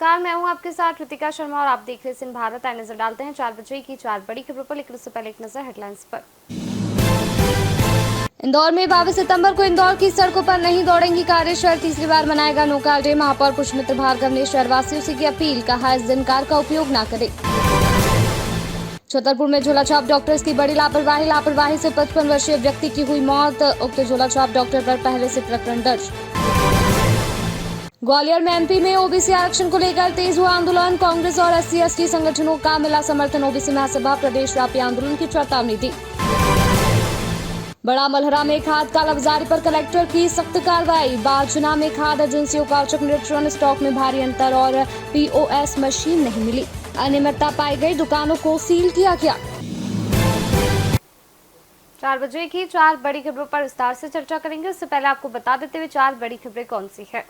नमस्कार, मैं हूं आपके साथ ऋतिका शर्मा और आप देख रहे हैं भारत। आए नजर डालते हैं 4 बजे की 4 बड़ी खबरों पर, लेकिन उससे पहले एक नजर हेडलाइंस पर। इंदौर में 22 सितंबर को इंदौर की सड़कों पर नहीं दौड़ेंगी कारें, शहर तीसरी बार मनाएगा नो कार डे। महापौर पुष्पमित्र भार्गव ने शहरवासियों से की अपील, कहा इस दिन कार का उपयोग न करें। छतरपुर में झोला छाप डॉक्टर्स की बड़ी लापरवाही से 55 वर्षीय व्यक्ति की हुई मौत। उक्त झोला छाप डॉक्टर पर पहले से प्रकरण दर्ज। ग्वालियर में एमपी में ओबीसी आरक्षण को लेकर तेज हुआ आंदोलन, कांग्रेस और SC/ST संगठनों का मिला समर्थन। ओबीसी महासभा प्रदेशव्यापी आंदोलन की चेतावनी दी। बड़ा मलहरा में खाद कालाबाजारी पर कलेक्टर की सख्त कार्रवाई। बाजना में खाद एजेंसियों का औचक निरीक्षण, स्टॉक में भारी अंतर और POS मशीन नहीं मिली, अनियमितता पाई गई, दुकानों को सील किया गया। 4 बजे की 4 बड़ी खबरों पर विस्तार से चर्चा करेंगे। उससे पहले आपको बता देते हुए 4 बड़ी खबरें कौन सी है।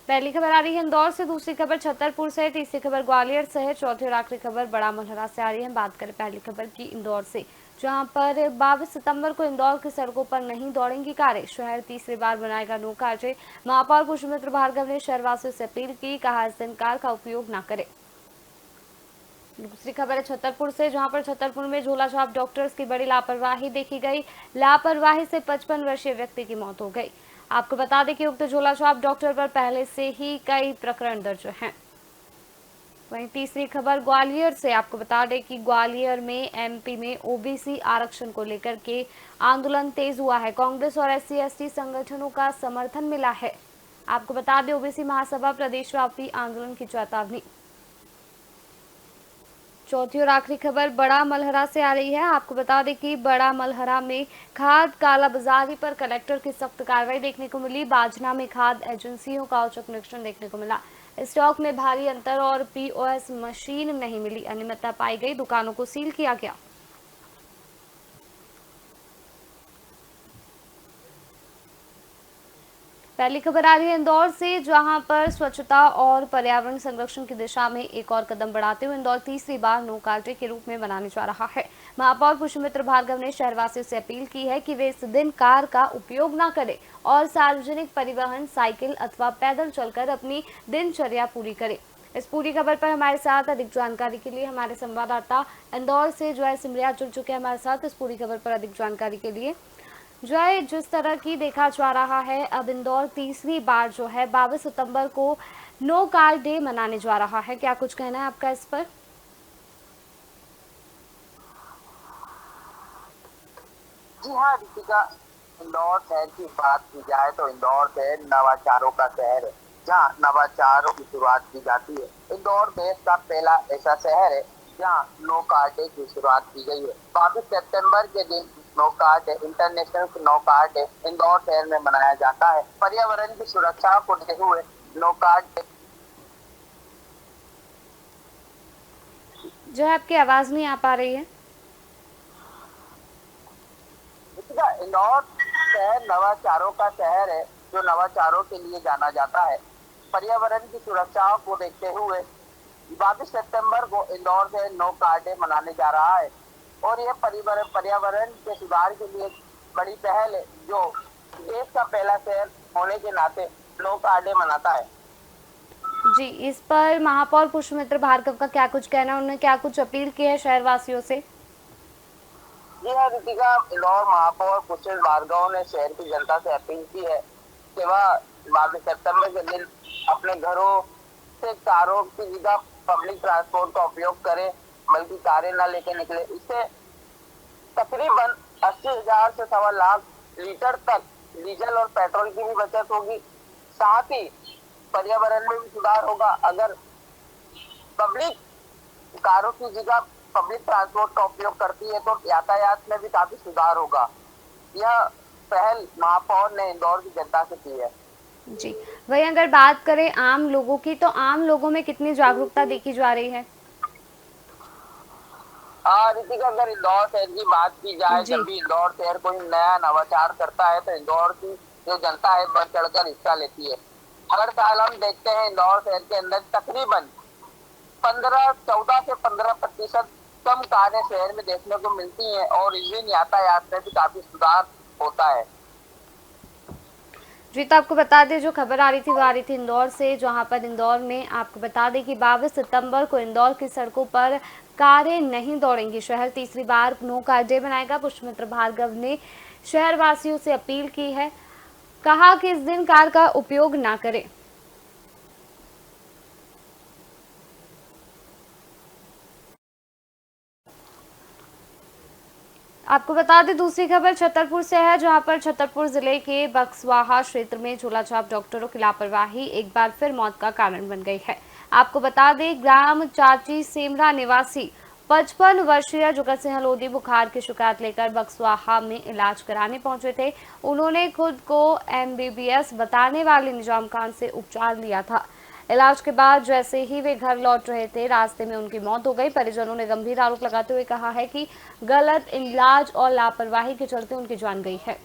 पहली खबर आ रही है इंदौर से, दूसरी खबर छतरपुर से, तीसरी खबर ग्वालियर से है, चौथी और आखिरी खबर बड़ा मलहरा से आ रही है। बात करें पहली खबर की इंदौर से, जहां पर 22 सितंबर को इंदौर की सड़कों पर नहीं दौड़ेंगी कारें, शहर तीसरी बार बनाएगा नो कार डे। महापौर पुष्पमित्र भार्गव ने शहरवासियों से अपील की, कहा इस दिन कार का उपयोग न करें। दूसरी खबर है छतरपुर से, जहां पर छतरपुर में झोला छाप डॉक्टर्स की बड़ी लापरवाही देखी गई। लापरवाही से 55 वर्षीय व्यक्ति की मौत हो गई। आपको बता दें कि उक्त झोला छाप डॉक्टर पर पहले से ही कई प्रकरण दर्ज हैं। वहीं तीसरी खबर ग्वालियर से, आपको बता दें कि ग्वालियर में MP में OBC आरक्षण को लेकर के आंदोलन तेज हुआ है। कांग्रेस और SC/ST संगठनों का समर्थन मिला है। आपको बता दें ओबीसी महासभा प्रदेशव्यापी आंदोलन की चेतावनी। चौथी और आखिरी खबर बड़ा मलहरा से आ रही है। आपको बता दें कि बड़ा मलहरा में खाद कालाबाजारी पर कलेक्टर की सख्त कार्रवाई देखने को मिली। बाजना में खाद एजेंसियों का औचक निरीक्षण देखने को मिला, स्टॉक में भारी अंतर और POS मशीन नहीं मिली, अनियमितता पाई गई, दुकानों को सील किया गया। पहली खबर आ रही है इंदौर से, जहां पर स्वच्छता और पर्यावरण संरक्षण की दिशा में एक और कदम बढ़ाते हुए इंदौर तीसरी बार नो कार डे के रूप में मनाने जा रहा है। महापौर पुष्पमित्र भार्गव ने शहरवासियों से अपील की है कि वे इस दिन कार का उपयोग न करें और सार्वजनिक परिवहन, साइकिल अथवा पैदल चलकर अपनी दिनचर्या पूरी करें। इस पूरी खबर पर हमारे साथ अधिक जानकारी के लिए हमारे संवाददाता इंदौर से जॉय सिमरिया जुड़ चुके हैं हमारे साथ। इस पूरी खबर पर अधिक जानकारी के लिए जय, जिस तरह की देखा जा रहा है, अब इंदौर तीसरी बार जो है 22 सितंबर को नो कार डे मनाने जा रहा है, क्या कुछ कहना है आपका इस पर? जी हाँ रितिका, इंदौर शहर की बात की जाए तो इंदौर शहर नवाचारों का शहर है, जहाँ नवाचारों की शुरुआत की जाती है। इंदौर देश का पहला ऐसा शहर है जहाँ नो कार डे की शुरुआत की गई है। 22 सितंबर के दिन no car day, international no car day Indore शहर में मनाया जाता है। पर्यावरण की सुरक्षा को देखते हुए नो कार डे। जो आपकी आवाज नहीं आ पा रही है। इंदौर शहर नवाचारों का शहर है, जो नवाचारों के लिए जाना जाता है। पर्यावरण की सुरक्षा को देखते हुए 22 सितंबर को इंदौर से नो कार डे मनाने जा रहा है और यह पर्यावरण के सुधार के लिए बड़ी पहल है, जो देश का पहला शहर होने के नाते नो कार डे मनाता है। जी, इस पर महापौर पुष्पमित्र भार्गव का क्या कुछ कहना है, उन्होंने क्या कुछ अपील की है शहरवासियों से? जी हाँ रितिका, इंदौर महापौर पुष्पमित्र भार्गव ने शहर की जनता से अपील की है कि वह 22 सितंबर के दिन अपने घरों से कारों की जगह पब्लिक ट्रांसपोर्ट का उपयोग करें, बल्कि कारें न लेके निकले। इससे तकरीबन 80,000 से 1.25 लाख लीटर तक डीजल और पेट्रोल की भी बचत होगी। साथ ही पर्यावरण में भी सुधार होगा। अगर पब्लिक कारों की जगह पब्लिक ट्रांसपोर्ट का उपयोग करती है तो यातायात में भी काफी सुधार होगा। यह पहल महापौर ने इंदौर की जनता से की है। जी, वही अगर बात करें आम लोगों की, तो आम लोगों में कितनी जागरूकता देखी जा रही है? रितिका, अगर इंदौर शहर की बात की जाए, जी, जब भी इंदौर शहर कोई नया नवाचार करता है तो इंदौर की जो जनता है बढ़ चढ़कर हिस्सा लेती है। हर साल हम देखते हैं इंदौर शहर के अंदर तकरीबन 14 से 15% कम कारें शहर में देखने को मिलती हैं और इस दिन यातायात में भी काफी सुधार होता है। जी, तो आपको बता दें जो खबर आ रही थी वो आ रही थी इंदौर से, जहां पर इंदौर में आपको बता दें कि 22 सितंबर को इंदौर की सड़कों पर कारें नहीं दौड़ेंगी। शहर तीसरी बार नो कार डे मनाएगा। पुष्पमित्र भार्गव ने शहर वासियों से अपील की है, कहा कि इस दिन कार का उपयोग ना करें। आपको बता दें दूसरी खबर छतरपुर से है, जहां पर छतरपुर जिले के बक्सवाहा क्षेत्र में झोलाछाप डॉक्टरों की लापरवाही एक बार फिर मौत का कारण बन गई है। आपको बता दें ग्राम चाची सेमरा निवासी 55 वर्षीय जुगत सिंह लोधी बुखार की शिकायत लेकर बक्सवाहा में इलाज कराने पहुंचे थे। उन्होंने खुद को MBBS बताने वाले निजाम खान से उपचार लिया था। इलाज के बाद जैसे ही वे घर लौट रहे थे, रास्ते में उनकी मौत हो गई। परिजनों ने गंभीर आरोप लगाते हुए कहा है कि गलत इलाज और लापरवाही के चलते उनकी जान गई है।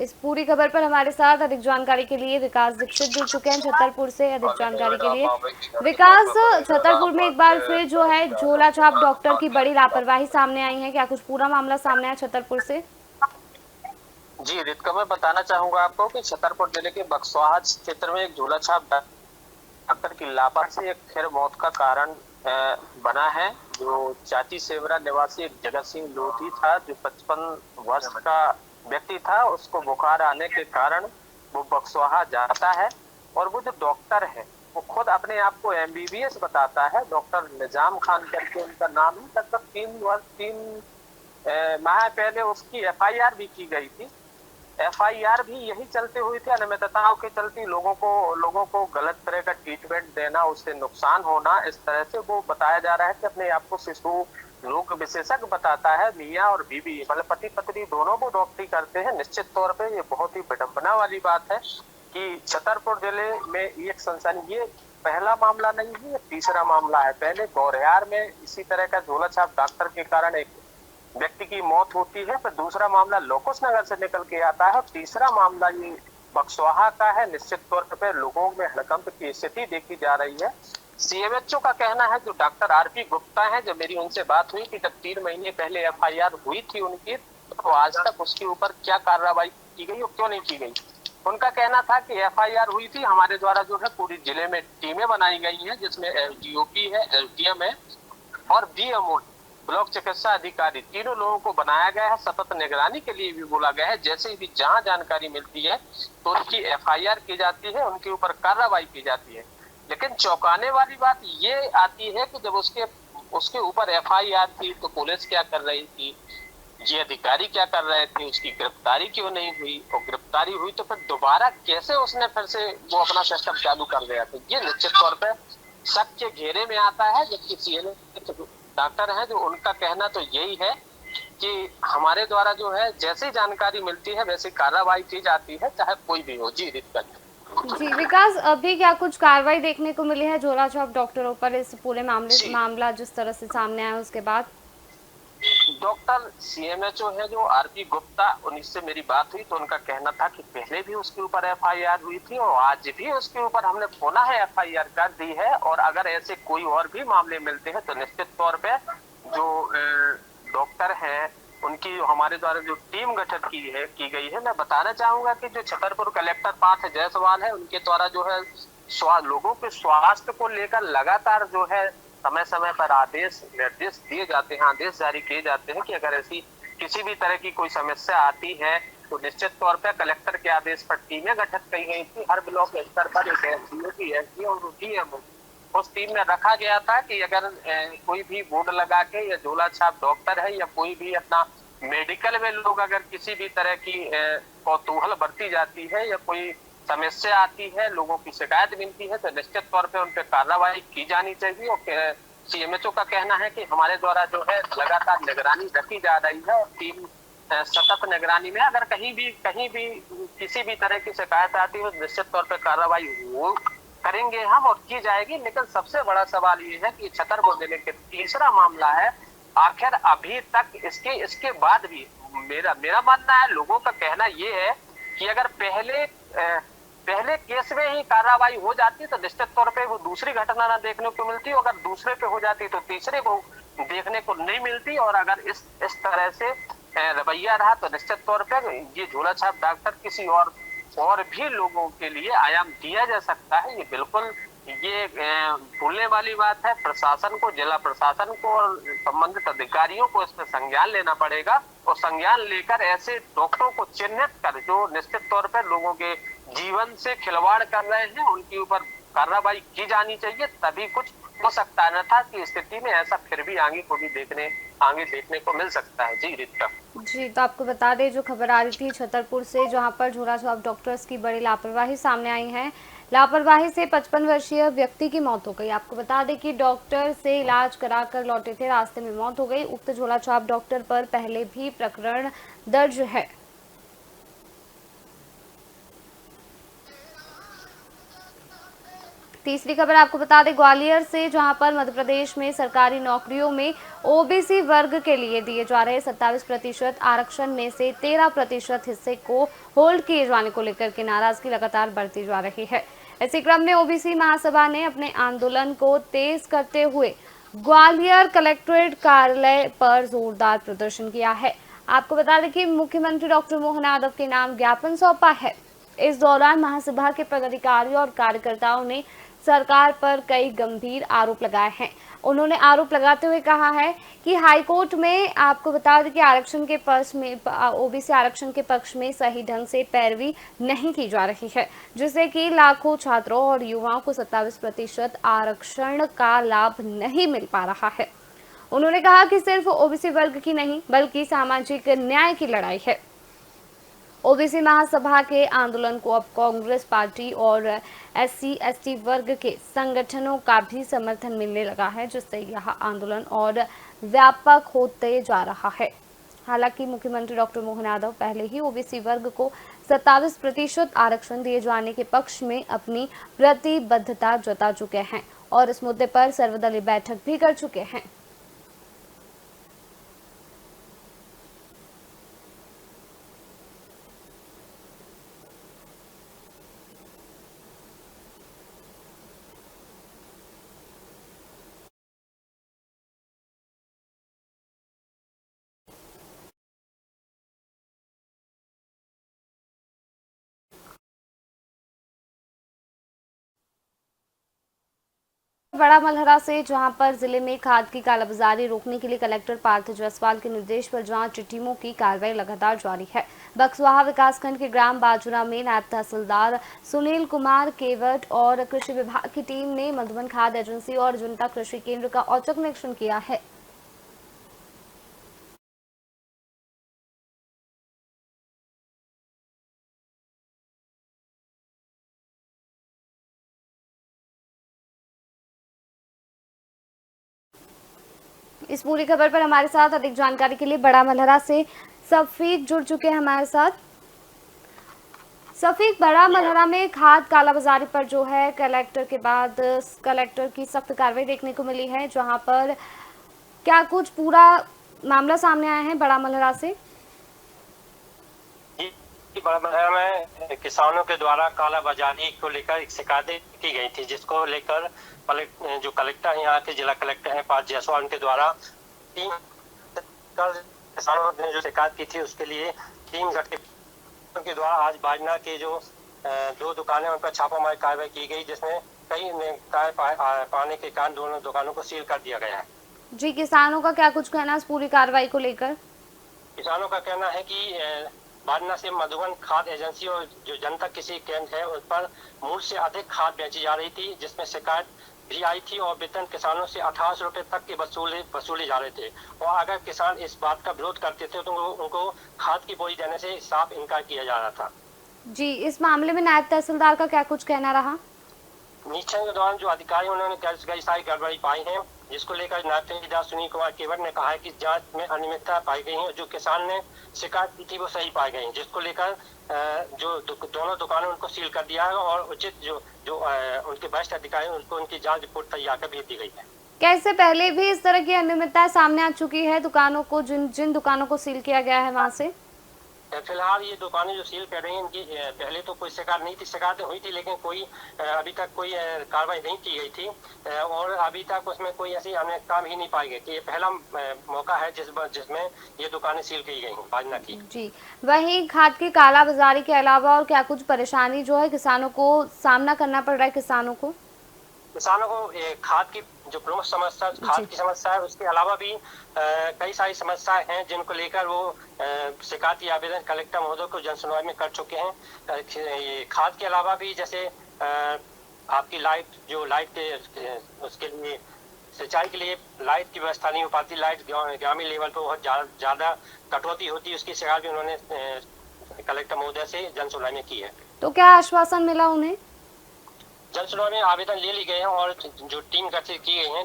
इस पूरी खबर पर हमारे साथ अधिक जानकारी के लिए विकास दीक्षित जुड़ चुके हैं छतरपुर से। अधिक जानकारी के लिए विकास, छतरपुर में एक बार फिर जो है झोला छाप डॉक्टर की बड़ी लापरवाही सामने आई है, क्या कुछ पूरा मामला सामने आया छतरपुर से? जी रितका, मैं बताना चाहूंगा आपको कि छतरपुर जिले के बक्सवाहा क्षेत्र में एक झोला छाप डॉक्टर की लापरवाही से एक फिर मौत का कारण बना है। जो चाची सेवरा निवासी एक जगत सिंह लोधी था, जो 55 वर्ष का व्यक्ति था, उसको बुखार आने के कारण वो बक्सवाहा जाता है। और वो जो डॉक्टर है वो खुद अपने आप को MBBS बताता है। डॉक्टर निजाम खान करके उनका नाम है। लगभग 3 माह पहले उसकी FIR भी की गई थी। FIR भी यही चलते हुई थी, अनियमितताओं के चलते लोगों को गलत तरह का ट्रीटमेंट देना, उससे नुकसान होना, इस तरह से वो बताया जा रहा है कि अपने आप को शिशु रोग विशेषज्ञ बताता है। मियाँ और बीवी मतलब पति पत्नी दोनों वो डॉक्टरी करते हैं। निश्चित तौर पे ये बहुत ही विडंबना वाली बात है कि छतरपुर जिले में एक सनसनी, ये पहला मामला नहीं है, ये तीसरा मामला है। पहले गौरियार में इसी तरह का झोला छाप डॉक्टर के कारण एक व्यक्ति की मौत होती है, फिर दूसरा मामला लोकुश नगर से निकल के आता है, और तीसरा मामला ये बक्सवाहा का है। निश्चित तौर पर लोगों में हड़कंप की स्थिति देखी जा रही है। CMHO का कहना है, जो डॉक्टर RP गुप्ता है, जब मेरी उनसे बात हुई कि जब 3 महीने पहले FIR हुई थी उनकी, तो आज तक उसके ऊपर क्या कार्रवाई की गई और क्यों नहीं की गई। उनका कहना था कि FIR हुई थी, हमारे द्वारा जो है पूरी जिले में टीमें बनाई गई हैं, जिसमें SDOP है, SDM है और BMO ब्लॉक चिकित्सा अधिकारी, तीनों लोगों को बनाया गया है। सतत निगरानी के लिए भी बोला गया है। जैसे भी जहां जानकारी मिलती है तो उनकी FIR की जाती है, उनके ऊपर कार्रवाई की जाती है। लेकिन चौंकाने वाली बात ये आती है कि जब उसके ऊपर FIR थी तो पुलिस क्या कर रही थी, ये अधिकारी क्या कर रहे थे, उसकी गिरफ्तारी क्यों नहीं हुई, और गिरफ्तारी हुई तो फिर दोबारा कैसे उसने फिर से वो अपना सिस्टम चालू कर दिया। तो ये निश्चित तौर पर शक के घेरे में आता है। जबकि CMHO डॉक्टर हैं, जो उनका कहना तो यही है कि हमारे द्वारा जो है जैसी जानकारी मिलती है वैसी कार्रवाई की जाती है, चाहे कोई भी हो। जी जी विकास, अभी क्या कुछ कार्रवाई देखने को मिली है झोला छाप डॉक्टरों पर इस पूरे मामला जिस तरह से सामने आया उसके बाद? डॉक्टर CMHO है जो RP गुप्ता, उनसे मेरी बात हुई तो उनका कहना था कि पहले भी उसके ऊपर FIR हुई थी और आज भी उसके ऊपर हमने पुनः FIR कर दी है। और अगर ऐसे कोई और भी मामले मिलते हैं तो निश्चित तौर पे जो डॉक्टर हैं उनकी हमारे द्वारा जो टीम गठित की गई है। मैं बताना चाहूंगा कि जो छतरपुर कलेक्टर पार्थ जायसवाल है, उनके द्वारा जो है लोगों के स्वास्थ्य को लेकर लगातार जो है समय समय पर आदेश निर्देश दिए जाते हैं, आदेश जारी किए जाते हैं कि अगर ऐसी किसी भी तरह की कोई समस्या आती है तो निश्चित तौर पर कलेक्टर के आदेश पर टीमें गठित की गई थी। हर ब्लॉक स्तर पर एक SDO की SDO और DMO उस टीम में रखा गया था कि अगर कोई भी बोर्ड लगा के या झोला छाप डॉक्टर है या कोई भी अपना मेडिकल में लोग अगर किसी भी तरह की कौतूहल बरती जाती है या कोई समस्या आती है, लोगों की शिकायत मिलती है, तो निश्चित तौर पे उन पर कार्रवाई की जानी चाहिए। और CMHO का कहना है कि हमारे द्वारा जो है लगातार निगरानी रखी जा रही है और टीम सतत निगरानी में अगर कहीं भी किसी भी तरह की शिकायत आती है तो निश्चित तौर पर कार्रवाई वो करेंगे हम और की जाएगी। लेकिन सबसे बड़ा सवाल ये है कि छतरपुर जिले के तीसरा मामला है, आखिर अभी तक इसके बाद भी मेरा मानना है, लोगों का कहना ये है कि अगर पहले केस में ही कार्रवाई हो जाती तो निश्चित तौर पे वो दूसरी घटना ना देखने को मिलती, अगर दूसरे पे हो जाती तो तीसरे को देखने को नहीं मिलती। और अगर इस तरह से रवैया रहा तो निश्चित तौर पे ये झोला छाप डॉक्टर किसी और और भी लोगों के लिए आयाम दिया जा सकता है। ये बिल्कुल ये भूलने वाली बात है। प्रशासन को, जिला प्रशासन को और संबंधित अधिकारियों को इसमें संज्ञान लेना पड़ेगा और संज्ञान लेकर ऐसे डॉक्टरों को चिन्हित कर जो निश्चित तौर पर लोगों के जीवन से खिलवाड़ कर रहे हैं, उनके ऊपर कार्रवाई की जानी चाहिए, तभी कुछ हो सकता है। न था कि स्थिति में ऐसा फिर भी आगे देखने को मिल सकता है। जी रितिका। जी, तो आपको बता दें जो खबर आ रही थी छतरपुर से, जहां पर झोला छाप डॉक्टर्स की बड़ी लापरवाही सामने आई है। लापरवाही से 55 वर्षीय व्यक्ति की मौत हो गई। आपको बता दें कि डॉक्टर से इलाज कराकर लौटे थे, रास्ते में मौत हो गई। उक्त झोला छाप डॉक्टर पर पहले भी प्रकरण दर्ज है। तीसरी खबर आपको बता दें ग्वालियर से, जहां पर मध्य प्रदेश में सरकारी नौकरियों में ओबीसी वर्ग के लिए दिए जा रहे 27% आरक्षण में से 13% हिस्से को होल्ड किए जाने को लेकर के नाराजगी लगातार बढ़ती जा रही है। इसी क्रम में ओबीसी महासभा ने अपने आंदोलन को तेज करते हुए ग्वालियर कलेक्ट्रेट कार्यालय पर जोरदार प्रदर्शन किया है। आपको बता दें कि मुख्यमंत्री डॉक्टर मोहन यादव के नाम ज्ञापन सौंपा है। इस दौरान महासभा के पदाधिकारियों और कार्यकर्ताओं ने सरकार पर कई गंभीर आरोप लगाए हैं। उन्होंने आरोप लगाते हुए कहा है कि हाईकोर्ट में आपको बता दें कि आरक्षण के पक्ष में, ओबीसी आरक्षण के पक्ष में सही ढंग से पैरवी नहीं की जा रही है, जिससे कि लाखों छात्रों और युवाओं को 27% आरक्षण का लाभ नहीं मिल पा रहा है। उन्होंने कहा कि सिर्फ ओबीसी वर्ग की नहीं बल्कि सामाजिक न्याय की लड़ाई है। ओबीसी महासभा के आंदोलन को अब कांग्रेस पार्टी और SC/ST वर्ग के संगठनों का भी समर्थन मिलने लगा है, जिससे यह आंदोलन और व्यापक होते जा रहा है। हालांकि मुख्यमंत्री डॉक्टर मोहन यादव पहले ही ओबीसी वर्ग को 27% आरक्षण दिए जाने के पक्ष में अपनी प्रतिबद्धता जता चुके हैं और इस मुद्दे पर सर्वदलीय बैठक भी कर चुके हैं। बड़ा मलहरा से, जहां पर जिले में खाद की कालाबाजारी रोकने के लिए कलेक्टर पार्थ जायसवाल के निर्देश पर जांच टीमों की कार्रवाई लगातार जारी है। बक्सवाहा विकासखंड के ग्राम बाजुरा में नायब तहसीलदार सुनील कुमार केवट और कृषि विभाग की टीम ने मधुबन खाद एजेंसी और जनता कृषि केंद्र का औचक निरीक्षण किया है। इस पूरी खबर पर हमारे साथ अधिक जानकारी के लिए बड़ा मलहरा से सफीक जुड़ चुके हैं हमारे साथ। सफीक, बड़ा मलहरा में खाद कालाबाजारी पर जो है कलेक्टर के बाद कलेक्टर की सख्त कार्रवाई देखने को मिली है, जहां पर क्या कुछ पूरा मामला सामने आया है बड़ा मलहरा से? बड़ा मलहरा में किसानों के द्वारा कालाबाजारी को लेकर एक शिकायत की गई थी, जिसको लेकर जो कलेक्टर यहाँ के जिला कलेक्टर हैं पार्थ जायसवाल, उनके द्वारा टीम किसानों ने जो शिकायत की थी उसके लिए टीम गठित के द्वारा आज बाजना के जो 2 दुकानें उन पर छापामारी कार्रवाई की गई, जिसमें कई पाने के कारण दोनों दुकानों को सील कर दिया गया है। जी, किसानों का क्या कुछ कहना है इस पूरी कार्रवाई को लेकर? किसानों का कहना है कि बाजना से मधुबन खाद एजेंसी और जो जनता कृषि केंद्र है उस पर मूल्य से अधिक खाद बेची जा रही थी, जिसमें शिकायत भी आई थी और वेतन किसानों से 1800 रुपए तक के वसूले जा रहे थे और अगर किसान इस बात का विरोध करते थे तो उनको खाद की बोरी देने से साफ इनकार किया जा रहा था। जी, इस मामले में नायब तहसीलदार का क्या कुछ कहना रहा? निरीक्षण के दौरान जो अधिकारी उन्होंने कई सारी गड़बड़ी पाई है, जिसको लेकर नायब तहसीलदार सुनील कुमार केवट ने कहा है कि जांच में अनियमितता पाई गई है। जो किसान ने शिकायत की थी वो सही पाई गई, जिसको लेकर जो दोनों दुकानें उनको सील कर दिया है और उचित जो उनके वरिष्ठ अधिकारी उनको उनकी जांच रिपोर्ट तैयार कर भेज दी गई है। कैसे पहले भी इस तरह की अनियमितताएं सामने आ चुकी है दुकानों को, जिन दुकानों को सील किया गया है वहां से? फिलहाल ये दुकानें जो सील कर रही हैं इनकी पहले तो कोई शिकायत नहीं थी, शिकायतें हुई थी लेकिन कोई अभी तक कोई कार्रवाई नहीं की गई थी और अभी तक उसमें कोई ऐसी अनियमितता ही नहीं पाई गई कि ये पहला मौका है जिसमें ये दुकानें सील की गई हैं बाजना की। जी, वहीं खाद की कालाबाजारी के अलावा और क्या कुछ परेशानी जो है किसानों को सामना करना पड़ रहा है किसानों को खाद की जो प्रमुख समस्या खाद की समस्या है, उसके अलावा भी कई सारी समस्याएं हैं जिनको लेकर वो शिकायती आवेदन कलेक्टर महोदय को जन सुनवाई में कर चुके हैं। ये खाद के अलावा भी जैसे आपकी लाइट के उसके लिए सिंचाई के लिए लाइट की व्यवस्था नहीं हो पाती, लाइट ग्रामीण लेवल पर बहुत ज्यादा कटौती होती है, उसकी शिकायत भी उन्होंने कलेक्टर महोदय से जन सुनवाई में की है। तो क्या आश्वासन मिला उन्हें? जन सुनवाई में आवेदन ले ली गए हैं और जो टीम गठित की गई है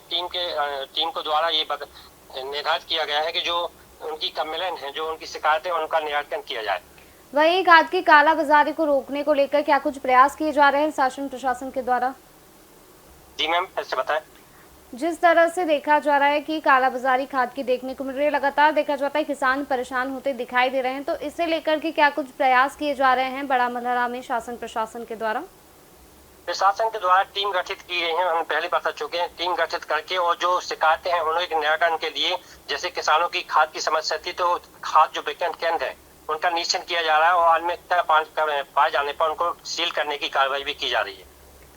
टीम को द्वारा ये निर्धारित किया गया है कि जो उनकी कम्प्लेन है, जो उनकी शिकायत है, उनका निराकरण किया जाए। वहीं खाद की कालाबाजारी को रोकने को लेकर क्या कुछ प्रयास किए जा रहे हैं शासन प्रशासन के द्वारा? जी मैम, ऐसे बताएं। जिस तरह से देखा जा रहा है कि कालाबाजारी खाद की देखने को मिल रही है, लगातार देखा जाता है किसान परेशान होते दिखाई दे रहे हैं, तो इसे लेकर के क्या कुछ प्रयास किए जा रहे हैं बड़ा मलहरा में शासन प्रशासन के द्वारा? प्रशासन के द्वारा टीम गठित की गई है, हम पहले बता चुके हैं। टीम गठित करके और जो शिकायतें हैं उनके निराकरण के लिए, जैसे किसानों की खाद की समस्या थी तो खाद जो विज्ञान केंद्र है उनका निरीक्षण किया जा रहा है और अनियमितता पाए जाने पर उनको सील करने की कार्रवाई भी की जा रही है।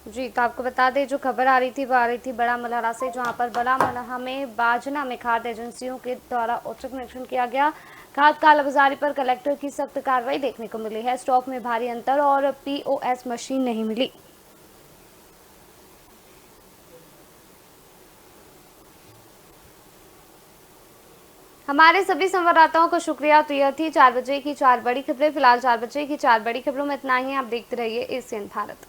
जी, तो आपको बता दें जो खबर आ रही थी बड़ा मलहरा से, जहां पर बड़ा मलहरा में बाजना में खाद एजेंसियों के द्वारा औचक निरीक्षण किया गया। खाद कालाबाजारी पर कलेक्टर की सख्त कार्रवाई देखने को मिली है। स्टॉक में भारी अंतर और POS मशीन नहीं मिली। हमारे सभी संवाददाताओं का शुक्रिया। तो यह थी 4 बजे की 4 बड़ी खबरें। फिलहाल 4 बजे की 4 बड़ी खबरों में इतना ही। आप देखते रहिए एशियन भारत।